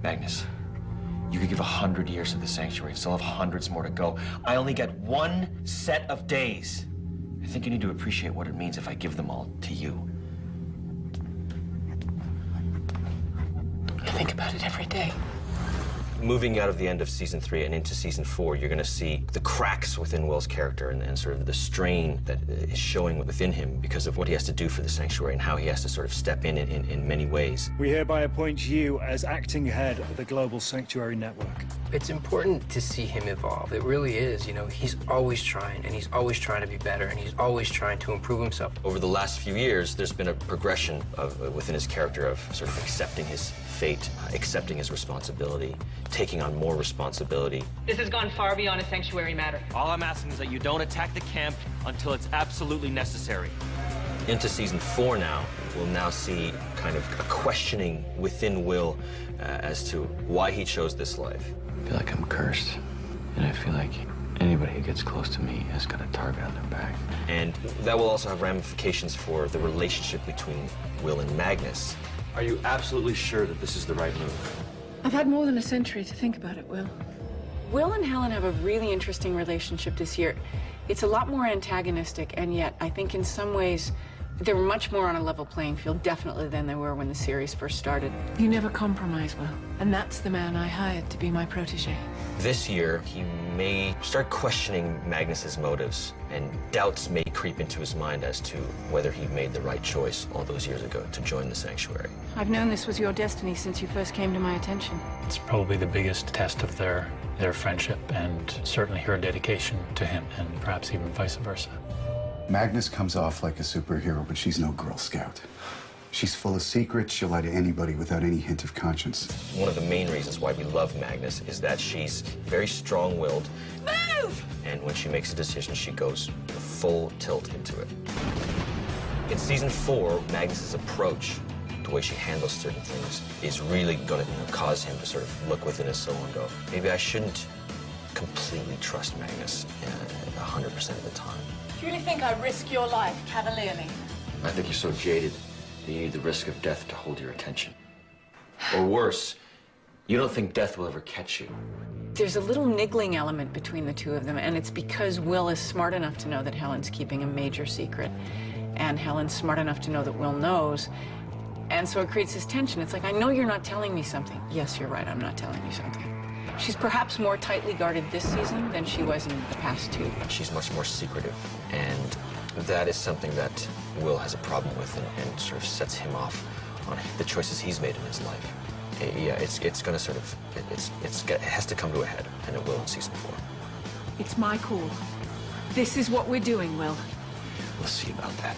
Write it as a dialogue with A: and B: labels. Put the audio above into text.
A: Magnus, you could give 100 years to the Sanctuary and still have hundreds more to go. I only get one set of days. I think you need to appreciate what it means if I give them all to you.
B: I think about it every day.
A: Moving out of the end of season 3 and into season 4, you're going to see the cracks within Will's character and sort of the strain that is showing within him because of what he has to do for the Sanctuary and how he has to sort of step in many ways.
C: We hereby appoint you as acting head of the Global Sanctuary Network.
B: It's important to see him evolve. It really is. You know, he's always trying, and he's always trying to be better, and he's always trying to improve himself.
A: Over the last few years, there's been a progression within his character of sort of accepting his fate, accepting his responsibility, taking on more responsibility.
D: This has gone far beyond a sanctuary matter.
E: All I'm asking is that you don't attack the camp until it's absolutely necessary.
A: Into season 4 now, we'll now see kind of a questioning within Will as to why he chose this life.
F: I feel like I'm cursed, and I feel like anybody who gets close to me has got a target on their back.
A: And that will also have ramifications for the relationship between Will and Magnus.
F: Are you absolutely sure that this is the right move?
G: I've had more than a century to think about it, Will. Will and Helen have a really interesting relationship this year. It's a lot more antagonistic, and yet I think in some ways they're much more on a level playing field, definitely, than they were when the series first started. You never compromise, Will, and that's the man I hired to be my protege.
A: This year, he may start questioning Magnus's motives, and doubts may creep into his mind as to whether he made the right choice all those years ago to join the Sanctuary.
G: I've known this was your destiny since you first came to my attention.
H: It's probably the biggest test of their friendship, and certainly her dedication to him, and perhaps even vice versa.
I: Magnus comes off like a superhero, but she's no Girl Scout. She's full of secrets. She'll lie to anybody without any hint of conscience.
A: One of the main reasons why we love Magnus is that she's very strong-willed.
G: Move!
A: And when she makes a decision, she goes full tilt into it. In season 4, Magnus's approach, the way she handles certain things, is really going to cause him to sort of look within his soul and go, maybe I shouldn't completely trust Magnus 100% of the time.
G: Do you really think I risk your life cavalierly?
F: I think you're so jaded that you need the risk of death to hold your attention. Or worse, you don't think death will ever catch you.
G: There's a little niggling element between the two of them, and it's because Will is smart enough to know that Helen's keeping a major secret, and Helen's smart enough to know that Will knows, and so it creates this tension. It's like, I know you're not telling me something. Yes, you're right, I'm not telling you something. She's perhaps more tightly guarded this season than she was in the past 2.
A: She's much more secretive, and that is something that Will has a problem with and sort of sets him off on the choices he's made in his life. Yeah, it's going to sort of, it has to come to a head, and it will in season 4.
G: It's my call. This is what we're doing, Will.
A: We'll see about that.